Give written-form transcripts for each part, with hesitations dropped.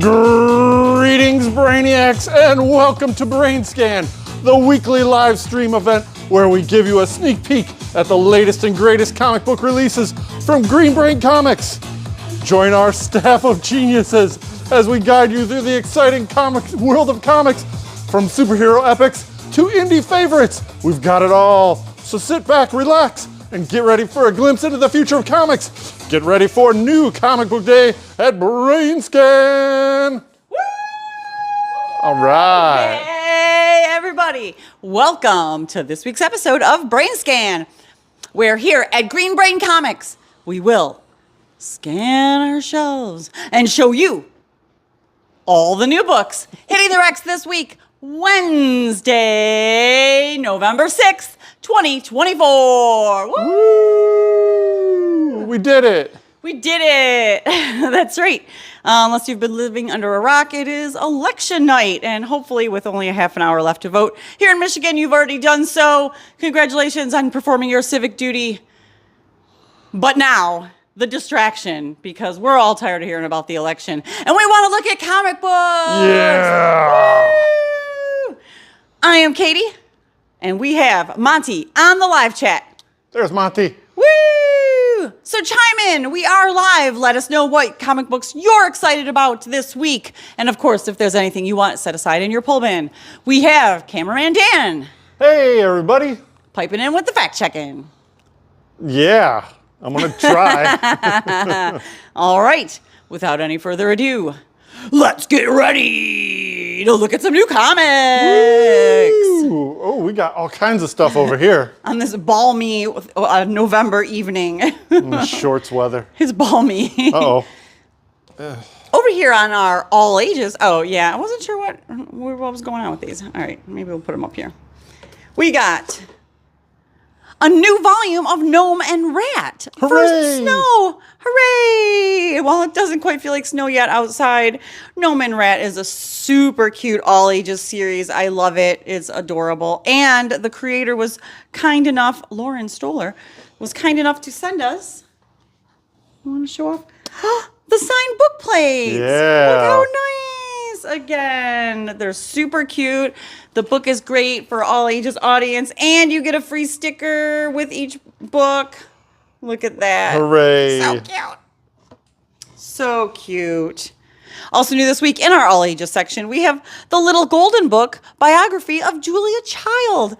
Greetings, Brainiacs, and welcome to BrainScan, the weekly live stream event where we give you a sneak peek at the latest and greatest comic book releases from Green Brain Comics. Join our staff of geniuses as we guide you through the exciting world of comics, from superhero epics to indie favorites. We've got it all. So sit back, relax, and get ready for a glimpse into the future of comics. Get ready for new comic book day at BrainScan. Woo! All right. Hey, everybody. Welcome to this week's episode of BrainScan. We're here at Green Brain Comics. We will scan our shelves and show you all the new books hitting the Rex this week, Wednesday, November 6th, 2024. Woo! Woo! We did it. We did it. That's right. Unless you've been living under a rock, it is election night, and hopefully with only a half an hour left to vote. Here in Michigan, you've already done so. Congratulations on performing your civic duty. But now, the distraction, because we're all tired of hearing about the election, and we want to look at comic books. Yeah. Woo! I am Katie, and we have Monty on the live chat. There's Monty. Woo! So chime in. We are live. Let us know what comic books you're excited about this week. And of course, if there's anything you want set aside in your pull bin. We have cameraman Dan. Hey, everybody. Piping in with the fact checking. Yeah, I'm going to try. All right. Without any further ado, let's get ready to look at some new comics. Ooh, oh, we got all kinds of stuff over here. On this balmy November evening. Shorts weather. It's balmy. Uh-oh. Over here on our all ages. Oh, yeah. I wasn't sure what was going on with these. All right. Maybe we'll put them up here. We got a new volume of Gnome and Rat. Hooray! First snow. Hooray! While it doesn't quite feel like snow yet outside, Gnome and Rat is a super cute all ages series. I love it. It's adorable. And the creator was kind enough, Lauren Stoller, was kind enough to send us, you want to show off? The signed book plates. Yeah. Look how nice. Again, they're super cute. The book is great for all ages audience, and you get a free sticker with each book. Look at that. Hooray. So cute. So cute. Also new this week in our all ages section, we have the Little Golden Book biography of Julia Child.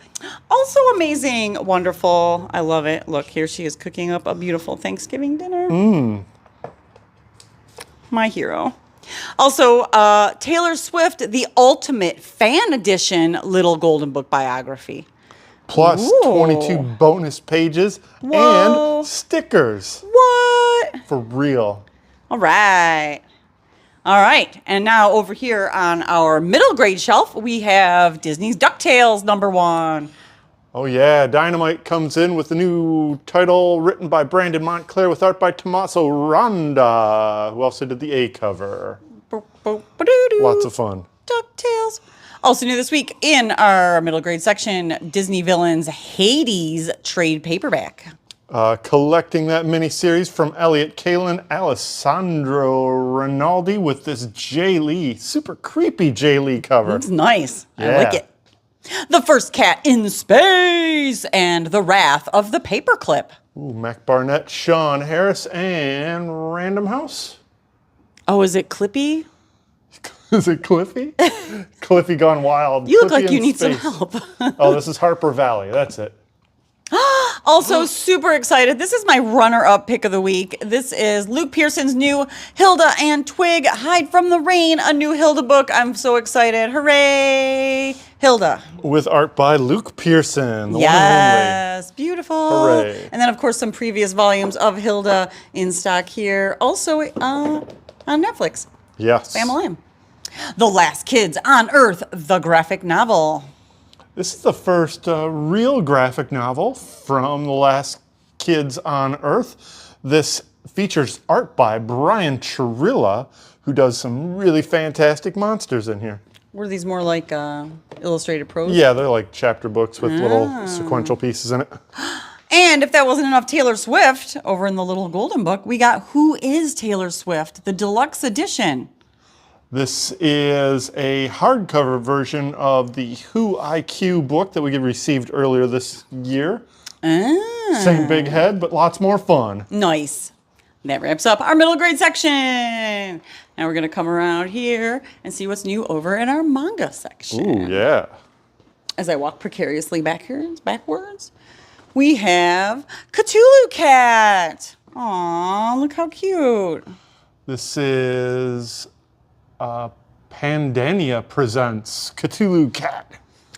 Also amazing. Wonderful. I love it. Look, here she is cooking up a beautiful Thanksgiving dinner. My hero. Also, Taylor Swift, the ultimate fan edition Little Golden Book biography. Plus Ooh. 22 bonus pages. Whoa. And stickers. What? For real. All right. All right. And now over here on our middle grade shelf, we have Disney's DuckTales #1. Oh yeah, Dynamite comes in with a new title written by Brandon Montclair with art by Tommaso Ronda, who also did the A cover. Lots of fun. DuckTales. Also new this week in our middle grade section, Disney Villains Hades trade paperback. Collecting that miniseries from Elliot Kalin, Alessandro Rinaldi with this Jay Lee, super creepy Jay Lee cover. It's nice. Yeah. I like it. The First Cat in Space and The Wrath of the Paperclip. Ooh, Mac Barnett, Sean Harris, and Random House. Oh, is it Clippy? Is it Cliffy? Cliffy Gone Wild. You look Cliffy like you in need some space. help. Oh, this is Harper Valley. That's it. Also, super excited. This is my runner-up pick of the week. This is Luke Pearson's new Hilda and Twig Hide from the Rain, a new Hilda book. I'm so excited. Hooray! Hilda. With art by Luke Pearson, the one and Yes, beautiful. Hooray. And then, of course, some previous volumes of Hilda in stock here. Also on Netflix. only. Yes. FML. The Last Kids on Earth, the graphic novel. This is the first real graphic novel from The Last Kids on Earth. This features art by Brian Chirilla, who does some really fantastic monsters in here. Were these more like illustrated prose? Yeah, they're like chapter books with little sequential pieces in it. And if that wasn't enough Taylor Swift, over in the Little Golden Book, we got Who is Taylor Swift, the deluxe edition. This is a hardcover version of the Who IQ book that we received earlier this year. Same big head, but lots more fun. Nice. That wraps up our middle grade section. Now we're going to come around here and see what's new over in our manga section. Ooh, yeah. As I walk precariously backwards, we have Cthulhu Cat. Aw, look how cute. This is Pandania Presents Cthulhu Cat.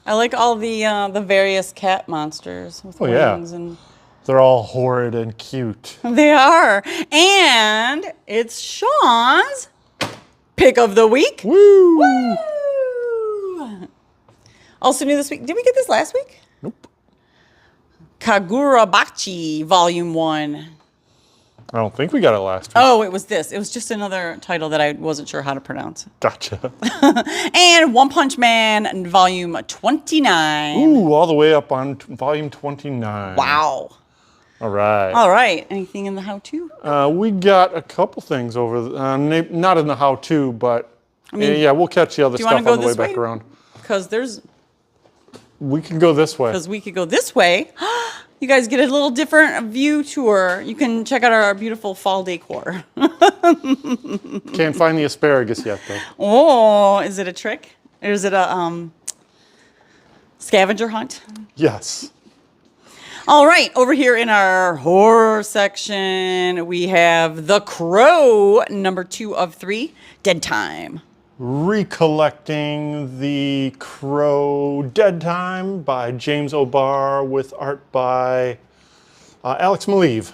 I like all the various cat monsters with wings and they're all horrid and cute. they are. And it's Sean's pick of the week. Woo! Woo! Also new this week. Did we get this last week? Nope. Kagurabachi Volume 1. I don't think we got it last week. Oh, it was this. It was just another title that I wasn't sure how to pronounce. Gotcha. And One Punch Man Volume 29. Ooh, all the way up on volume 29. Wow. All right. All right. Anything in the how-to? We got a couple things over, not in the how-to, but yeah, we'll catch the other stuff on the way back around. Because we can go this way. Because we could go this way. You guys get a little different view tour. You can check out our beautiful fall decor. Can't find the asparagus yet, though. Oh, is it a trick? Or is it a scavenger hunt? Yes. All right, over here in our horror section, we have The Crow, number 2 of 3, Dead Time. Recollecting The Crow Dead Time by James O'Barr with art by Alex Maleev.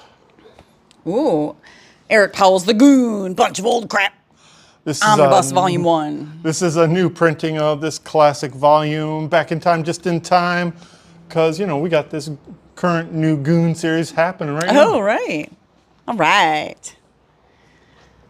Ooh, Eric Powell's The Goon, bunch of old crap. This Omnibus is Volume 1. This is a new printing of this classic volume, back in time, just in time, because, you know, we got this current new Goon series happening right now. Oh, right. All right.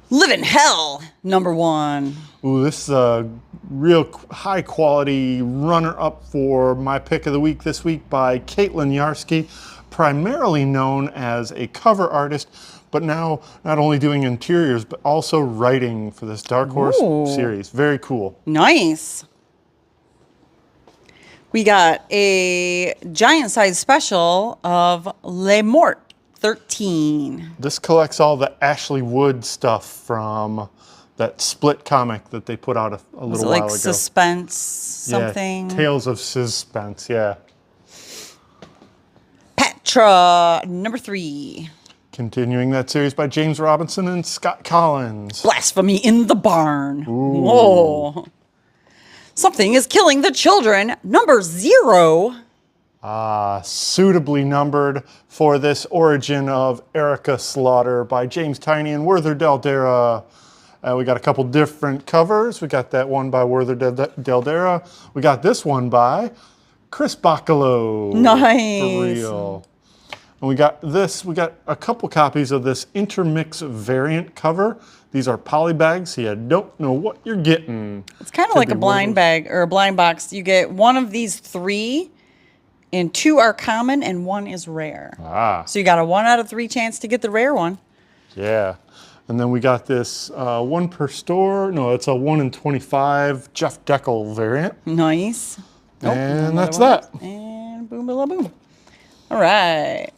Living Hell, number 1. Ooh, this is a real high quality runner-up for my pick of the week this week by Caitlin Yarsky, primarily known as a cover artist, but now not only doing interiors, but also writing for this Dark Horse series. Very cool. Nice. We got a giant size special of Les Morts 13. This collects all the Ashley Wood stuff from that Split comic that they put out a little while ago. Like Suspense something? Yeah, Tales of Suspense, yeah. Petra, number 3. Continuing that series by James Robinson and Scott Collins. Blasphemy in the Barn. Ooh. Whoa. Something is killing the children, number 0. Suitably numbered for this origin of Erica Slaughter by James Tiny and Werther Daldera. We got a couple different covers. We got that one by Werther Daldera. We got this one by Chris Bacalo. Nice. For real. And we got a couple copies of this Intermix variant cover. These are poly bags, so you don't know what you're getting. It's kind of like a blind bag or a blind box. You get one of these 3, and 2 are common, and 1 is rare. So you got a 1 out of 3 chance to get the rare one. Yeah. And then we got this 1 per store. No, it's a 1 in 25 Jeff Deckel variant. Nice. And that's that. And boom, boom, boom. All right.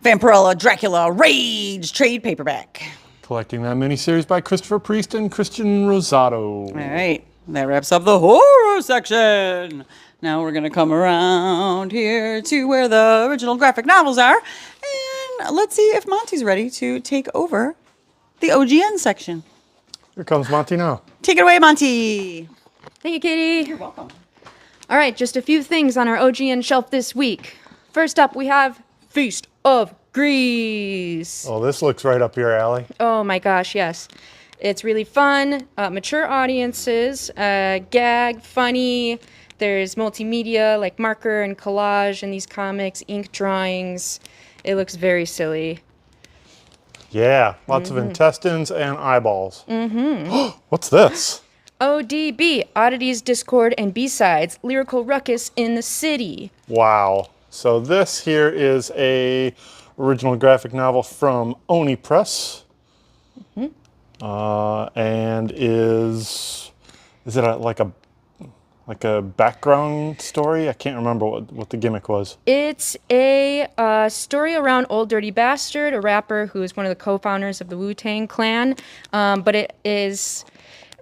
Vampirella Dracula Rage trade paperback. Collecting that miniseries by Christopher Priest and Christian Rosato. All right. That wraps up the horror section. Now we're going to come around here to where the original graphic novels are. And let's see if Monty's ready to take over the OGN section. Here comes Monty now. Take it away, Monty. Thank you, Katie. You're welcome. All right, just a few things on our OGN shelf this week. First up, we have Feast of Grease. Oh, this looks right up your alley. Oh my gosh, yes. It's really fun, mature audiences, gag, funny. There's multimedia like marker and collage in these comics, ink drawings. It looks very silly. Yeah, lots of intestines and eyeballs. What's this? ODB, Oddities, Discord, and B-Sides, Lyrical Ruckus in the City. Wow. So this here is a original graphic novel from Oni Press. And is it like a background story? I can't remember what the gimmick was. It's a story around Old Dirty Bastard, a rapper who is one of the co-founders of the Wu-Tang Clan. But it is,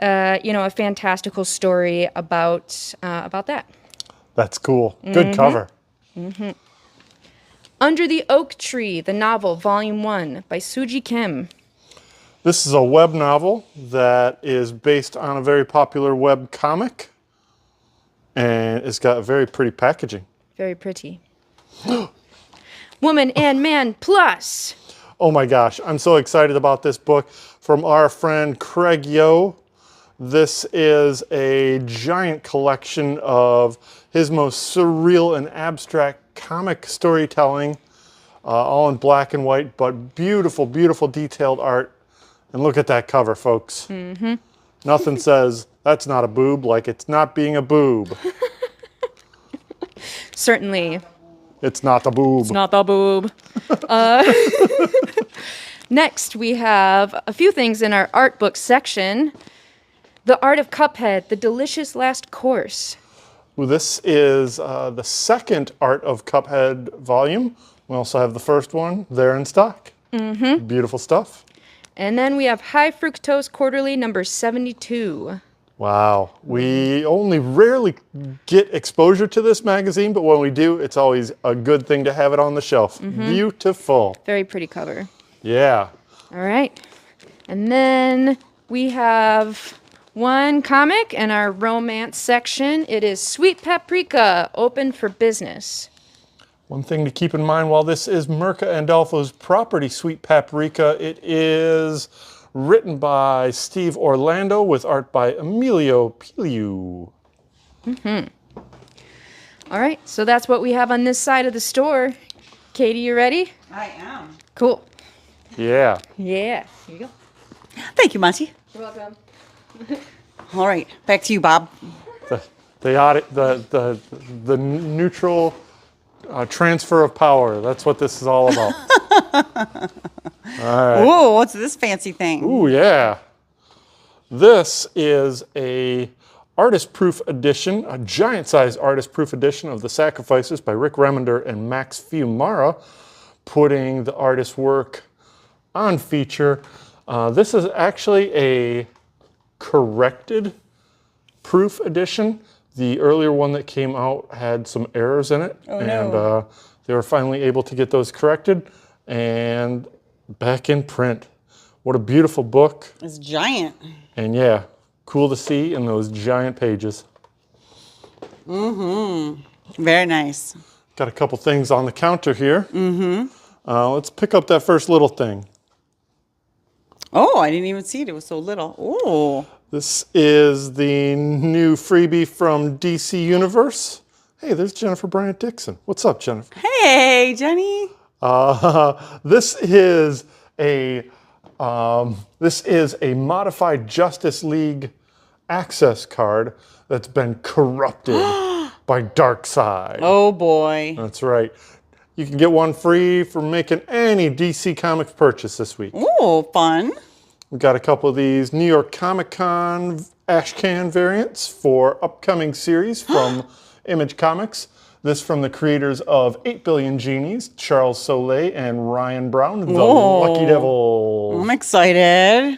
a fantastical story about that. That's cool. Good cover. Under the Oak Tree, the novel, Volume 1, by Suji Kim. This is a web novel that is based on a very popular web comic, and it's got very pretty packaging. Very pretty. Woman and Man Plus. Oh my gosh, I'm so excited about this book from our friend Craig Yo. This is a giant collection of his most surreal and abstract comic storytelling, all in black and white, but beautiful, beautiful detailed art. And look at that cover, folks. Nothing says, that's not a boob, like it's not being a boob. Certainly. It's not a boob. It's not the boob. Next, we have a few things in our art book section. The Art of Cuphead, The Delicious Last Course. Well, this is the second Art of Cuphead volume. We also have the first one there in stock. Beautiful stuff. And then we have High Fructose Quarterly, number 72. Wow. We only rarely get exposure to this magazine, but when we do, it's always a good thing to have it on the shelf. Beautiful. Very pretty cover. Yeah. All right. And then we have one comic in our romance section. It is Sweet Paprika, Open for Business. One thing to keep in mind while this is Mirka Andolfo's property, Sweet Paprika, it is written by Steve Orlando with art by Emilio Piliu. All right, so that's what we have on this side of the store. Katie, you ready? I am. Cool. Yeah. Yeah. Here you go. Thank you, Monty. You're welcome. All right, back to you, Bob. The neutral transfer of power. That's what this is all about. All right. Ooh, what's this fancy thing? Ooh, yeah. This is a artist-proof edition, a giant-sized artist-proof edition of The Sacrifices by Rick Remender and Max Fiumara, putting the artist's work on feature. This is actually a corrected proof edition. The earlier one that came out had some errors in it, and they were finally able to get those corrected and back in print. What a beautiful book. It's giant. And yeah, cool to see in those giant pages. Very nice. Got a couple things on the counter here. Let's pick up that first little thing. Oh, I didn't even see it. It was so little. Ooh. This is the new freebie from DC Universe. Hey, there's Jennifer Bryant Dixon. What's up, Jennifer? Hey, Jenny. This is a modified Justice League access card that's been corrupted by Darkseid. Oh boy. That's right. You can get one free for making any DC Comics purchase this week. Ooh, fun. We've got a couple of these New York Comic Con Ashcan variants for upcoming series from Image Comics. This from the creators of 8 Billion Genies, Charles Soule and Ryan Brown, the Lucky Devils. I'm excited.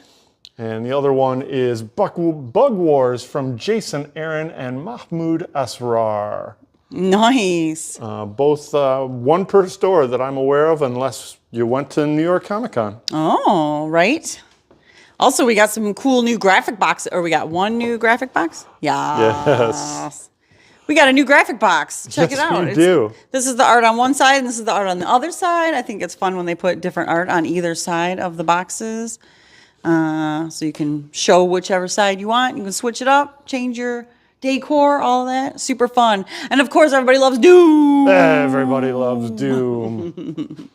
And the other one is Bug Wars from Jason Aaron and Mahmoud Asrar. Nice. Both one per store that I'm aware of, unless you went to New York Comic Con. Oh, right. Also, we got some cool new graphic box, or we got one new graphic box? Yes. We got a new graphic box. Check it out. We do. This is the art on one side, and this is the art on the other side. I think it's fun when they put different art on either side of the boxes. So you can show whichever side you want. You can switch it up, change your decor, all of that. Super fun. And of course, everybody loves Doom. Everybody loves Doom.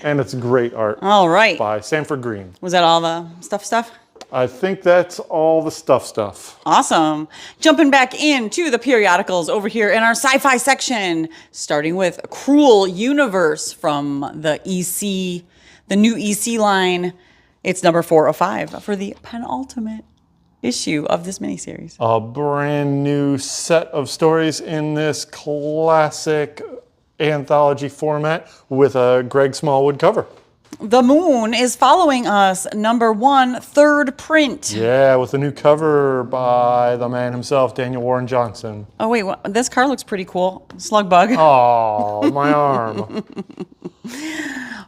And it's great art. All right. By Sanford Green. Was that all the stuff? I think that's all the stuff. Awesome. Jumping back into the periodicals over here in our sci-fi section, starting with Cruel Universe from the EC, the new EC line. It's number 405 for the penultimate issue of this miniseries. A brand new set of stories in this classic anthology format with a Greg Smallwood cover. The Moon is following us, number 1, third print. Yeah, with a new cover by the man himself, Daniel Warren Johnson. Oh, wait, this card looks pretty cool. Slugbug. Oh, my arm.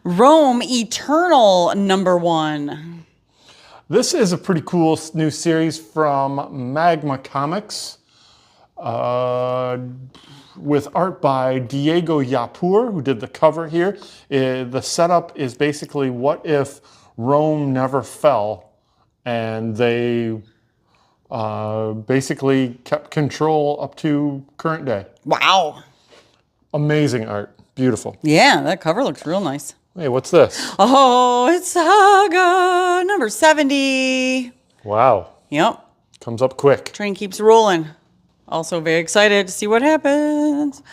Rome Eternal, number 1. This is a pretty cool new series from Magma Comics with art by Diego Yapur, who did the cover here. The setup is basically what if Rome never fell and they basically kept control up to current day. Wow. Amazing art. Beautiful. Yeah, that cover looks real nice. Hey, what's this? Oh, it's Saga, number 70. Wow. Yep. Comes up quick. Train keeps rolling. Also very excited to see what happens.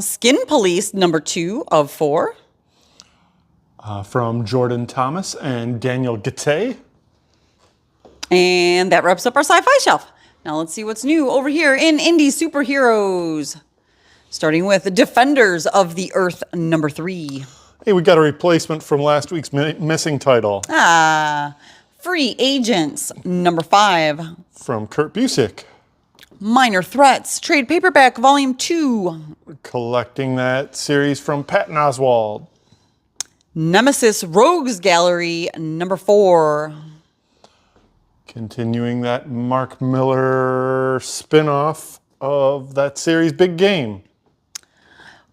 Skin Police, number 2 of 4. From Jordan Thomas and Daniel Gattei. And that wraps up our sci-fi shelf. Now let's see what's new over here in Indie Superheroes. Starting with Defenders of the Earth, number 3. Hey, we got a replacement from last week's missing title. Free Agents, number 5. From Kurt Busiek. Minor Threats, trade paperback, volume 2. Collecting that series from Patton Oswalt. Nemesis Rogues Gallery, number 4. Continuing that Mark Miller spin-off of that series, Big Game.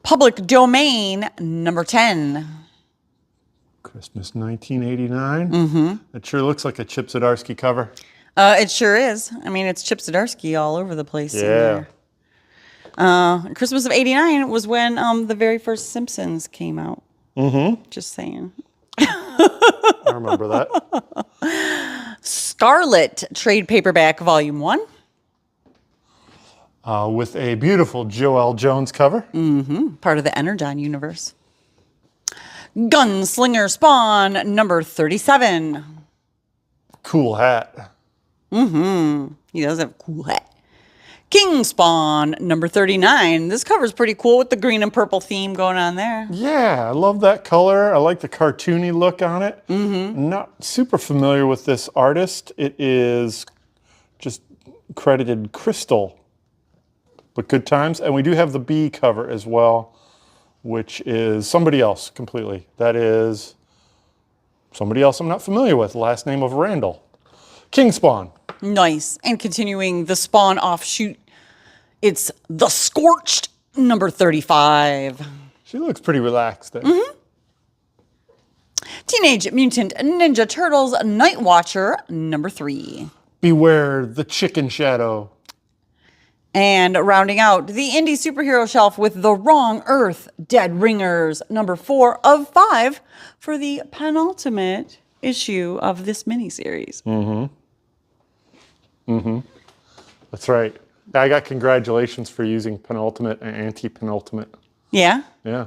Public Domain, number 10. Christmas 1989. It sure looks like a Chip Zdarsky cover. It sure is. I mean, it's Chip Zdarsky all over the place. Yeah. Christmas of '89 was when the very first Simpsons came out. Just saying. I remember that. Scarlet trade paperback, volume 1. With a beautiful Joelle Jones cover. Part of the Energon universe. Gunslinger Spawn, number 37. Cool hat. He does have a cool hat. King Spawn, number 39. This cover's pretty cool with the green and purple theme going on there. Yeah, I love that color. I like the cartoony look on it. Not super familiar with this artist. It is just credited Crystal, but good times. And we do have the B cover as well, which is somebody else completely. That is somebody else I'm not familiar with. Last name of Randall. King Spawn. Nice. And continuing the Spawn offshoot, it's The Scorched, number 35. She looks pretty relaxed there. Teenage Mutant Ninja Turtles Night Watcher, number 3. Beware the Chicken Shadow. And rounding out the indie superhero shelf with The Wrong Earth Dead Ringers, number 4 of 5 for the penultimate issue of this miniseries. That's right. I got congratulations for using penultimate and anti-penultimate. Yeah? Yeah.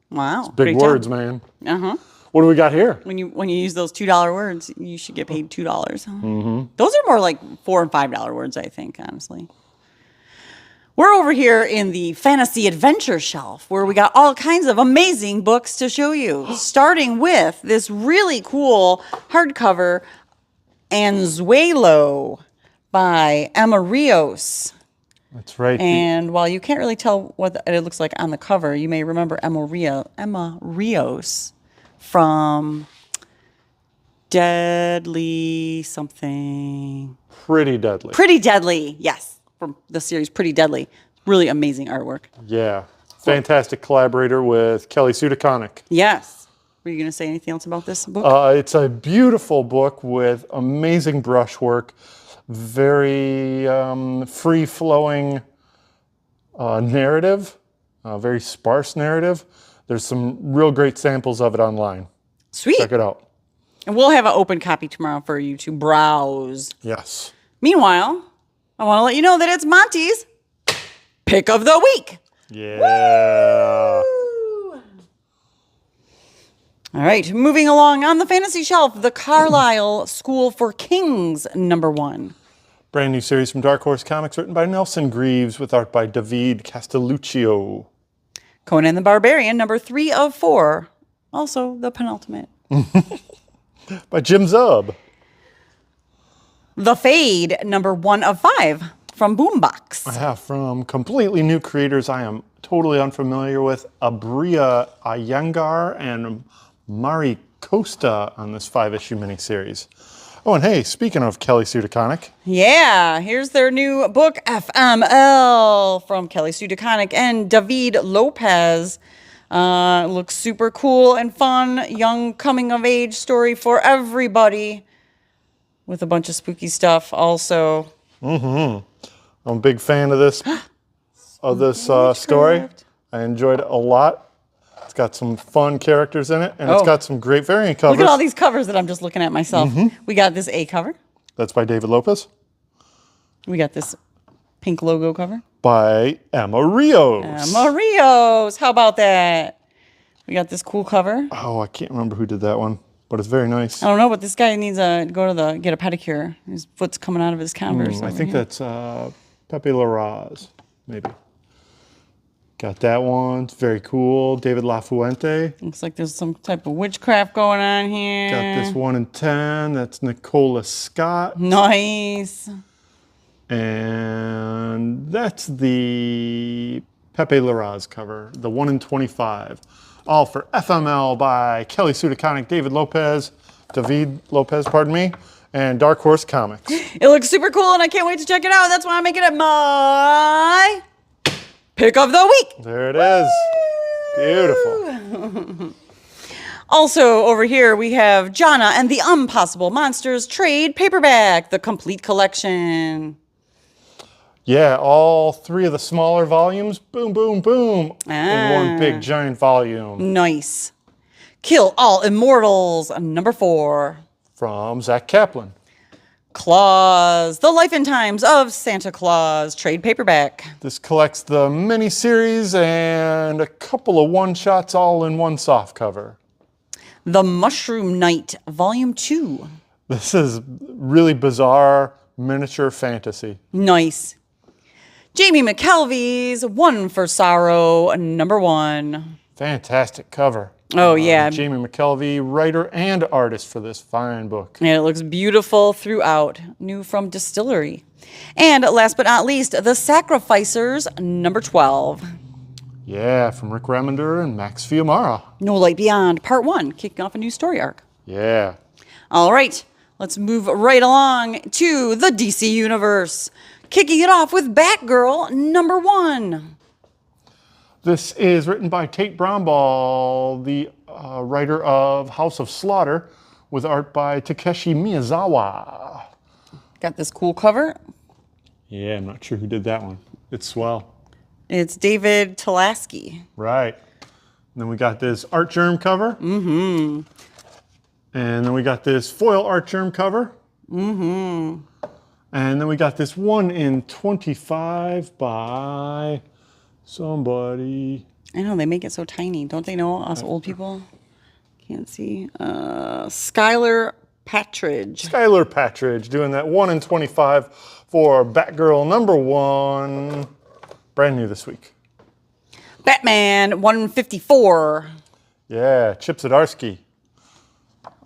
Wow. Big Great words, job. man. Uh-huh. What do we got here? When you use those $2 words, you should get paid $2. Those are more like $4 and $5 words, I think, honestly. We're over here in the fantasy adventure shelf where we got all kinds of amazing books to show you, starting with this really cool hardcover, Anzuelo by Emma Rios. That's right. And while you can't really tell what it looks like on the cover, you may remember Emma Rios from Deadly something. Pretty Deadly. Pretty Deadly, yes. From the series Pretty Deadly. Really amazing artwork. Yeah. Fantastic collaborator with Kelly Sudaconic. Yes. Were you going to say anything else about this book? It's a beautiful book with amazing brushwork, very free-flowing narrative, very sparse narrative. There's some real great samples of it online. Sweet. Check it out. And we'll have an open copy tomorrow for you to browse. Yes. Meanwhile, I want to let you know that it's Monty's Pick of the Week. Yeah. Woo! All right, moving along on the fantasy shelf, the Carlisle School for Kings, #1. Brand new series from Dark Horse Comics written by Nelson Greaves with art by David Castelluccio. Conan the Barbarian, #3 of 4. Also the penultimate. By Jim Zub. The Fade, #1 of 5 from Boombox. Yeah, from completely new creators I am totally unfamiliar with, Abria Iyengar and Mari Costa on this 5-issue miniseries. Oh, and hey, speaking of Kelly Sue DeConnick. Yeah, here's their new book, FML, from Kelly Sue DeConnick and David Lopez. Looks super cool and fun. Young coming-of-age story for everybody with a bunch of spooky stuff also. I'm a big fan of this story. I enjoyed it a lot. It's got some fun characters in it, and it's got some great variant covers. Look at all these covers that I'm just looking at myself. We got this A cover. That's by David Lopez. We got this pink logo cover. By Emma Rios. Emma Rios. How about that? We got this cool cover. Oh, I can't remember who did that one, but it's very nice. I don't know, but this guy needs to go to get a pedicure. His foot's coming out of his Converse. I think that's Pepe Larraz, maybe. Got that one. It's very cool. David LaFuente. Looks like there's some type of witchcraft going on here. Got this 1 in 10. That's Nicola Scott. Nice. And that's the Pepe Larraz cover, the 1 in 25. All for FML by Kelly Sue DeConnick, David Lopez, and Dark Horse Comics. It looks super cool, and I can't wait to check it out. That's why I'm making it my pick of the week. There it is. Beautiful. Also, over here, we have Jana and the Impossible Monsters trade paperback, the complete collection. Yeah, all 3 of the smaller volumes, boom, boom, boom, in one big giant volume. Nice. Kill All Immortals, #4. From Zach Kaplan. Claus, The Life and Times of Santa Claus, trade paperback. This collects the mini-series and a couple of one-shots all in one softcover. The Mushroom Knight, Volume 2. This is really bizarre miniature fantasy. Nice. Jamie McKelvey's One for Sorrow, #1. Fantastic cover. Oh, yeah. Jamie McKelvey, writer and artist for this fine book. And it looks beautiful throughout. New from Distillery. And last but not least, The Sacrificers, #12. Yeah, from Rick Remender and Max Fiumara. No Light Beyond, Part 1, kicking off a new story arc. Yeah. All right, let's move right along to the DC Universe. Kicking it off with Batgirl, #1. This is written by Tate Bromball, the writer of House of Slaughter, with art by Takeshi Miyazawa. Got this cool cover. Yeah, I'm not sure who did that one. It's swell. It's David Talaski. Right. And then we got this art germ cover. And then we got this foil art germ cover. And then we got this 1 in 25 by somebody. I know, they make it so tiny. Don't they know, us old people? Can't see. Skylar Patridge. Skylar Patridge doing that 1 in 25 for Batgirl #1. Brand new this week. Batman 154. Yeah, Chip Zdarsky.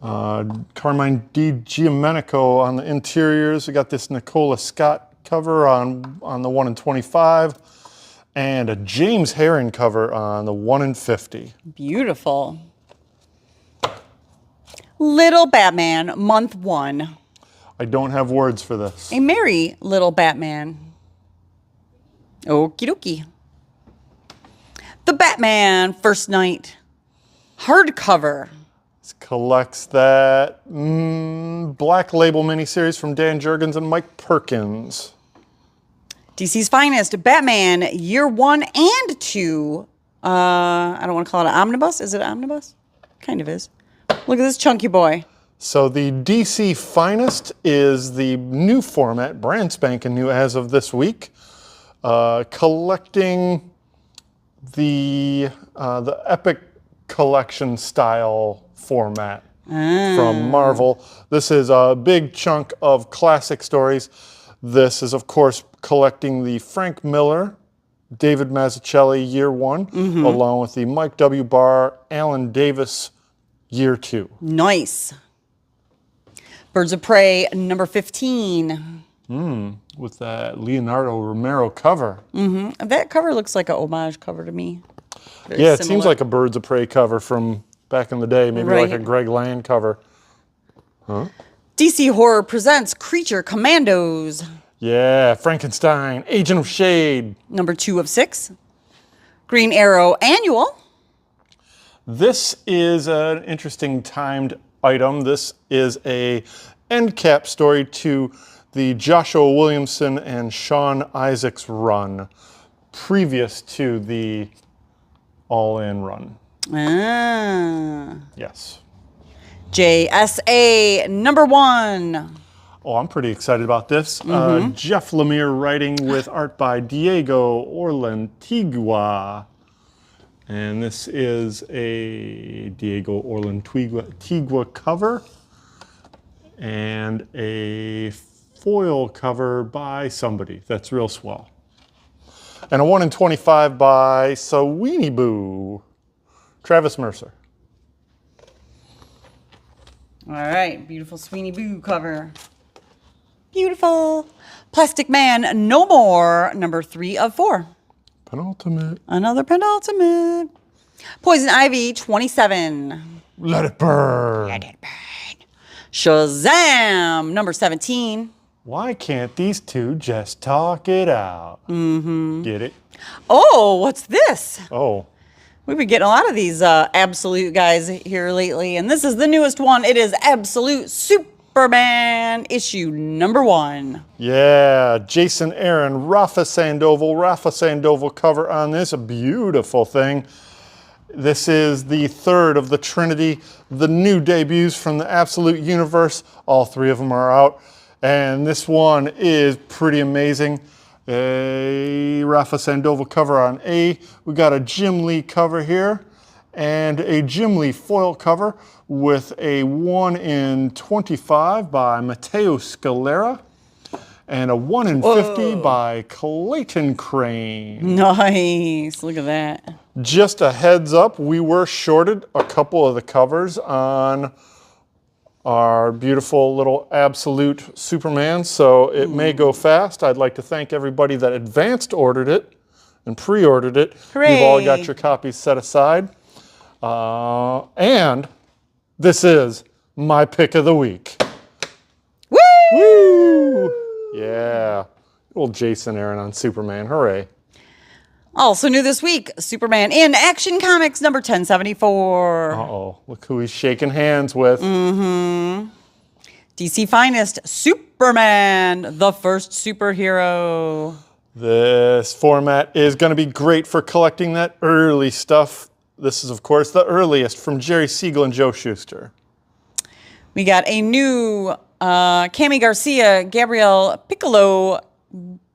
Carmine Di Giomenico on the interiors. We got this Nicola Scott cover on the 1 in 25. And a James Herron cover on the 1 in 50. Beautiful. Little Batman, month 1. I don't have words for this. A merry little Batman. Okie dokie. The Batman First Night. Hardcover. This collects that Black Label miniseries from Dan Jurgens and Mike Perkins. DC's finest, Batman Year 1 and 2. I don't want to call it an omnibus. Is it an omnibus? Kind of is. Look at this chunky boy. So the DC finest is the new format, brand spanking new as of this week, collecting the Epic Collection style format from Marvel. This is a big chunk of classic stories. This is, of course, collecting the Frank Miller, David Mazzucchelli Year 1, along with the Mike W. Barr, Alan Davis Year 2. Nice. Birds of Prey, number 15. With that Leonardo Romero cover. That cover looks like an homage cover to me. Very Yeah, it similar. seems like a Birds of Prey cover from back in the day, maybe like a Greg Land cover. DC Horror presents Creature Commandos. Yeah, Frankenstein, Agent of Shade. Number 2 of 6. Green Arrow Annual. This is an interesting timed item. This is a end cap story to the Joshua Williamson and Sean Isaacs run, previous to the All-In run. Yes. JSA number 1. Oh, I'm pretty excited about this. Jeff Lemire writing with art by Diego Orlantigua. And this is a Diego Orlantigua cover and a foil cover by somebody that's real swell. And a 1 in 25 by Sawini Boo, Travis Mercer. All right, beautiful Sweeney Boo cover. Beautiful. Plastic Man No More, number 3 of 4. Penultimate. Another penultimate. Poison Ivy 27. Let it burn. Let it burn. Shazam number 17. Why can't these two just talk it out? Get it? Oh, what's this? Oh. We've been getting a lot of these Absolute guys here lately, and this is the newest one. It is Absolute Superman issue number 1. Yeah, Jason Aaron, Rafa Sandoval cover on this, a beautiful thing. This is the third of the Trinity, the new debuts from the Absolute universe. All 3 of them are out, and this one is pretty amazing. A Rafa Sandoval cover on A. We got a Jim Lee cover here, and a Jim Lee foil cover with a 1 in 25 by Matteo Scalera, and a 1 in 50 by Clayton Crane. Nice. Look at that. Just a heads up, we were shorted a couple of the covers on our beautiful little Absolute Superman, so it may go fast. I'd like to thank everybody that advanced ordered it and pre-ordered it. Hooray. You've all got your copies set aside. And this is my pick of the week. Woo! Woo! Yeah. Old Jason Aaron on Superman. Hooray. Also new this week, Superman in Action Comics number 1074. Uh-oh. Look who he's shaking hands with. DC Finest, Superman, the first superhero. This format is going to be great for collecting that early stuff. This is, of course, the earliest from Jerry Siegel and Joe Shuster. We got a new Cami Garcia, Gabrielle Piccolo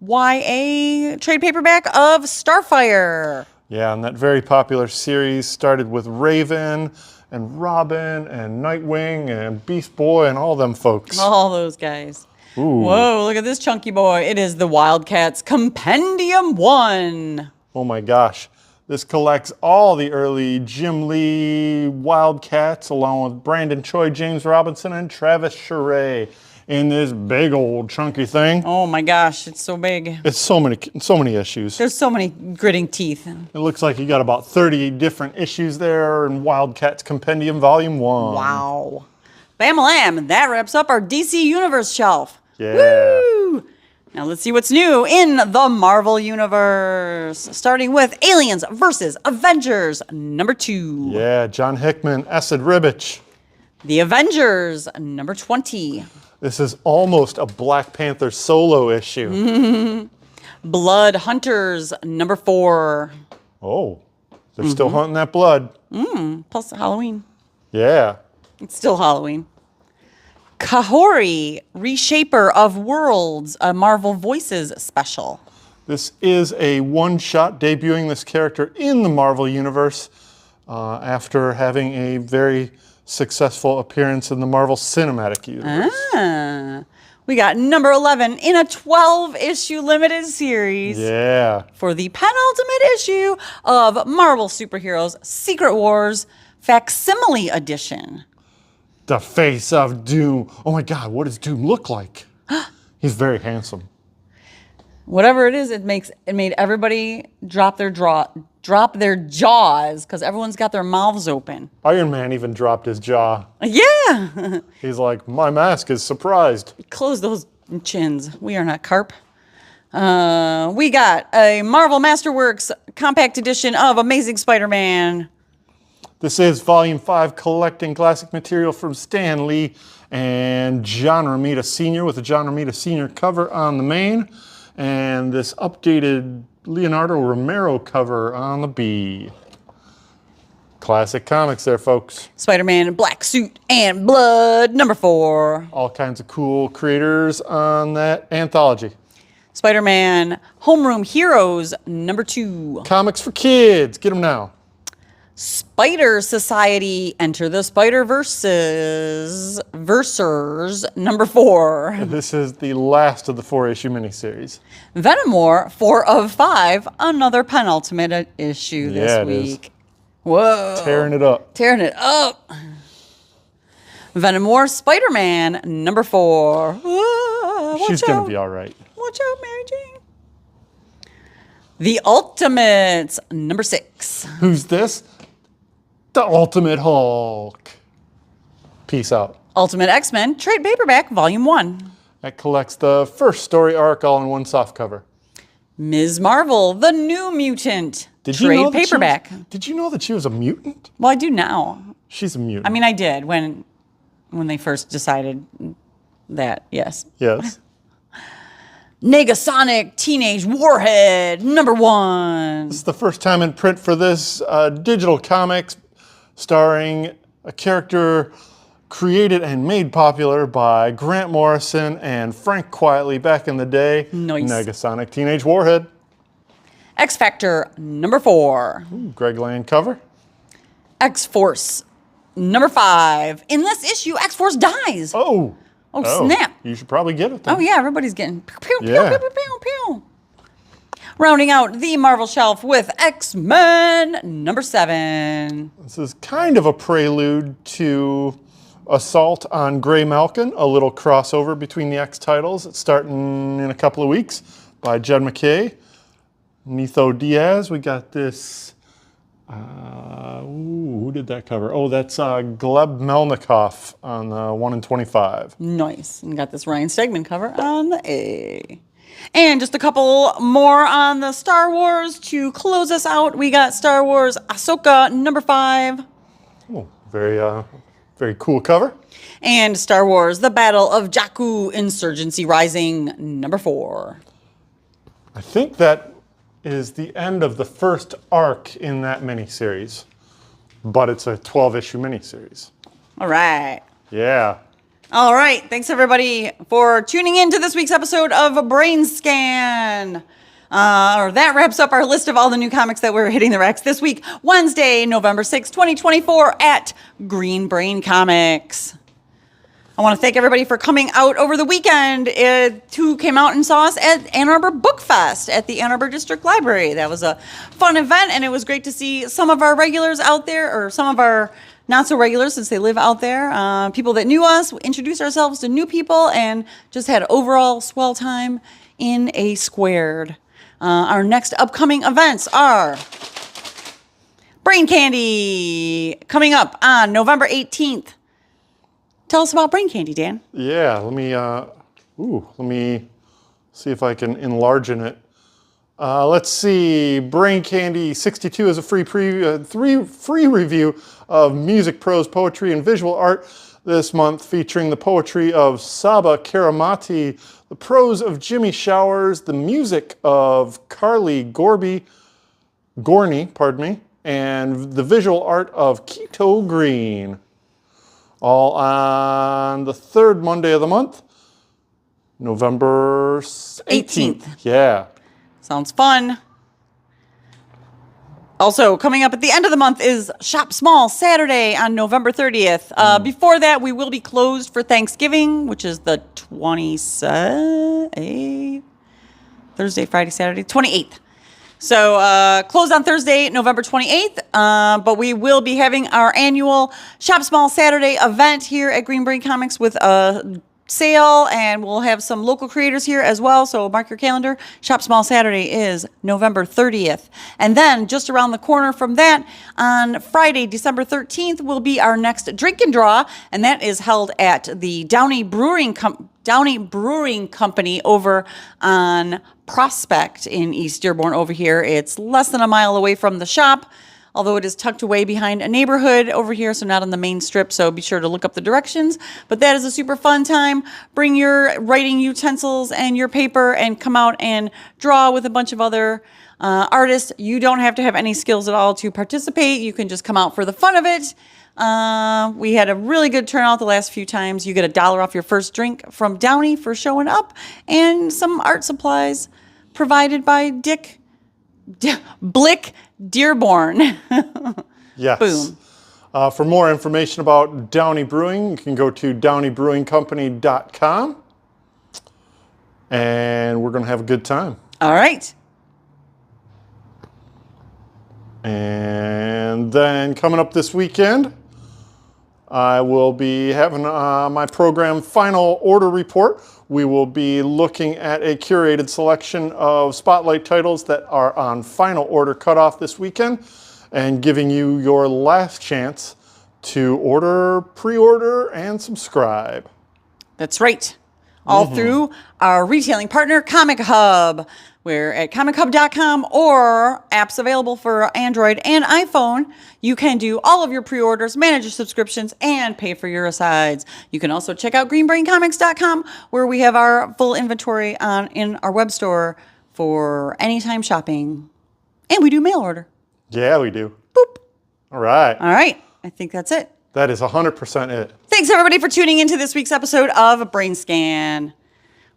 YA trade paperback of Starfire. Yeah, and that very popular series started with Raven and Robin and Nightwing and Beast Boy and all them folks. All those guys. Ooh. Whoa, look at this chunky boy. It is the Wildcats Compendium 1. Oh my gosh. This collects all the early Jim Lee Wildcats along with Brandon Choi, James Robinson, and Travis Charest in this big old chunky thing. Oh my gosh, it's so big. It's so many issues. There's so many gritting teeth. It looks like you got about 30 different issues there in Wildcats Compendium Volume 1. Wow. Bam-a-lam, that wraps up our DC Universe shelf. Yeah. Woo! Now let's see what's new in the Marvel Universe. Starting with Aliens vs. Avengers number 2. Yeah, John Hickman, Esad Ribic. The Avengers number 20. This is almost a Black Panther solo issue. Blood Hunters number 4. Oh, they're still hunting that blood. Plus Halloween. Yeah. It's still Halloween. Kahori, Reshaper of Worlds, a Marvel Voices special. This is a one-shot debuting this character in the Marvel Universe after having a very successful appearance in the Marvel Cinematic Universe. We got number 11 in a 12-issue limited series. Yeah. For the penultimate issue of Marvel Superheroes Secret Wars Facsimile Edition. The face of Doom. Oh my God, what does Doom look like? He's very handsome. Whatever it is, it made everybody drop their jaws because everyone's got their mouths open. Iron Man even dropped his jaw. Yeah. He's like, my mask is surprised. Close those chins. We are not carp. We got a Marvel Masterworks compact edition of Amazing Spider-Man. This is Volume 5, collecting classic material from Stan Lee and John Romita Sr. with a John Romita Sr. cover on the main, and this updated Leonardo Romero cover on the B. Classic comics there, folks. Spider-Man Black Suit and Blood, number 4. All kinds of cool creators on that anthology. Spider-Man Homeroom Heroes, number 2. Comics for kids. Get them now. Spider Society Enter the Spider-Verses, number 4. This is the last of the 4-issue miniseries. Venom War, 4 of 5, another penultimate issue this week. Is. Whoa. Tearing it up. Tearing it up. Venom War Spider-Man, number 4. Whoa, She's going to be all right. Watch out, Mary Jane. The Ultimates, number 6. Who's this? The Ultimate Hulk. Peace out. Ultimate X-Men Trade Paperback, Volume 1. That collects the first story arc all in one softcover. Ms. Marvel, The New Mutant. Did you Trade know that paperback. Did you know that she was a mutant? Well, I do now. She's a mutant. I mean, I did when they first decided that, yes. Yes. Negasonic Teenage Warhead, number 1. This is the first time in print for this digital comics starring a character created and made popular by Grant Morrison and Frank Quietly back in the day. Nice. Negasonic Teenage Warhead. X-Factor, number 4. Ooh, Greg Land cover. X-Force, number 5. In this issue, X-Force dies. Oh, snap. You should probably get it then. Oh, yeah, everybody's getting pew, pew, pew, Yeah. pew, pew, pew, pew. Rounding out the Marvel shelf with X-Men, number 7. This is kind of a prelude to Assault on Grey Malkin, a little crossover between the X titles. It's starting in a couple of weeks by Jed McKay. Nitho Diaz. We got this. Who did that cover? Oh, that's Gleb Melnikov on the 1 in 25. Nice. And got this Ryan Stegman cover on the A. And just a couple more on the Star Wars to close us out. We got Star Wars Ahsoka, number 5. Oh, very cool cover. And Star Wars The Battle of Jakku, Insurgency Rising, number 4. I think that is the end of the first arc in that miniseries, but it's a 12-issue miniseries. All right. Yeah. All right. Thanks, everybody, for tuning in to this week's episode of BrainScan. That wraps up our list of all the new comics that we're hitting the racks this week, Wednesday, November 6, 2024, at Green Brain Comics. I want to thank everybody for coming out over the weekend who came out and saw us at Ann Arbor Book Fest at the Ann Arbor District Library. That was a fun event, and it was great to see some of our regulars out there, or some of our not so regulars since they live out there. People that knew us, introduced ourselves to new people, and just had overall swell time in a squared. Our next upcoming events are Brain Candy coming up on November 18th. Tell us about Brain Candy, Dan. Yeah, let me see if I can enlarge in it. Let's see, Brain Candy 62 is a free review of music, prose, poetry, and visual art this month, featuring the poetry of Saba Karamati, the prose of Jimmy Showers, the music of Carly Gorney, and the visual art of Keto Green. All on the third Monday of the month, November 18th. Yeah. Sounds fun. Also, coming up at the end of the month is Shop Small Saturday on November 30th. Before that, we will be closed for Thanksgiving, which is the 27th. Thursday, Friday, Saturday, 28th. So closed on Thursday, November 28th. But we will be having our annual Shop Small Saturday event here at Green Brain Comics with a sale, and we'll have some local creators here as well. So mark your calendar. Shop Small Saturday is November 30th. And then just around the corner from that, on Friday, December 13th, will be our next drink and draw, and that is held at the Downey Brewing Company over on Prospect in East Dearborn over here. It's less than a mile away from the shop, although it is tucked away behind a neighborhood over here, so not on the main strip, so be sure to look up the directions. But that is a super fun time. Bring your writing utensils and your paper and come out and draw with a bunch of other artists. You don't have to have any skills at all to participate. You can just come out for the fun of it. We had a really good turnout the last few times. You get $1 off your first drink from Downey for showing up, and some art supplies provided by Blick Dearborn. Yes. Boom. For more information about Downey Brewing, you can go to downeybrewingcompany.com. And we're going to have a good time. All right. And then coming up this weekend, I will be having my program Final Order Report. We will be looking at a curated selection of spotlight titles that are on final order cutoff this weekend and giving you your last chance to order, pre-order, and subscribe. That's right. All through our retailing partner, COMICHUB. We're at COMICHUB.com or apps available for Android and iPhone. You can do all of your pre-orders, manage your subscriptions, and pay for your asides. You can also check out greenbraincomics.com, where we have our full inventory in our web store for anytime shopping. And we do mail order. Yeah, we do. Boop. All right. All right. I think that's it. That is 100% it. Thanks, everybody, for tuning into this week's episode of BrainScan.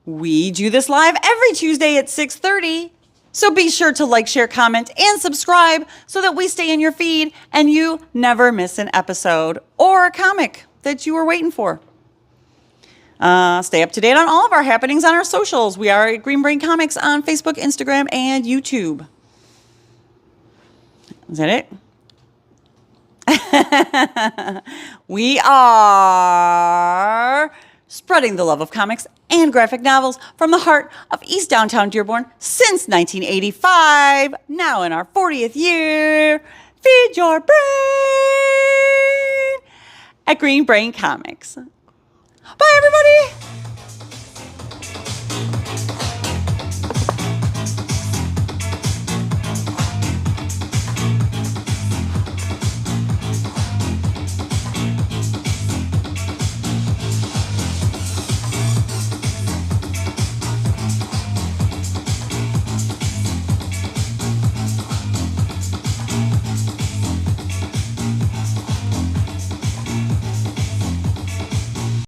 We do this live every Tuesday at 6:30. So be sure to like, share, comment, and subscribe so that we stay in your feed and you never miss an episode or a comic that you were waiting for. Stay up to date on all of our happenings on our socials. We are at Green Brain Comics on Facebook, Instagram, and YouTube. Is that it? We are spreading the love of comics and graphic novels from the heart of East Downtown Dearborn since 1985. Now in our 40th year. Feed your brain at Green Brain Comics. Bye, everybody.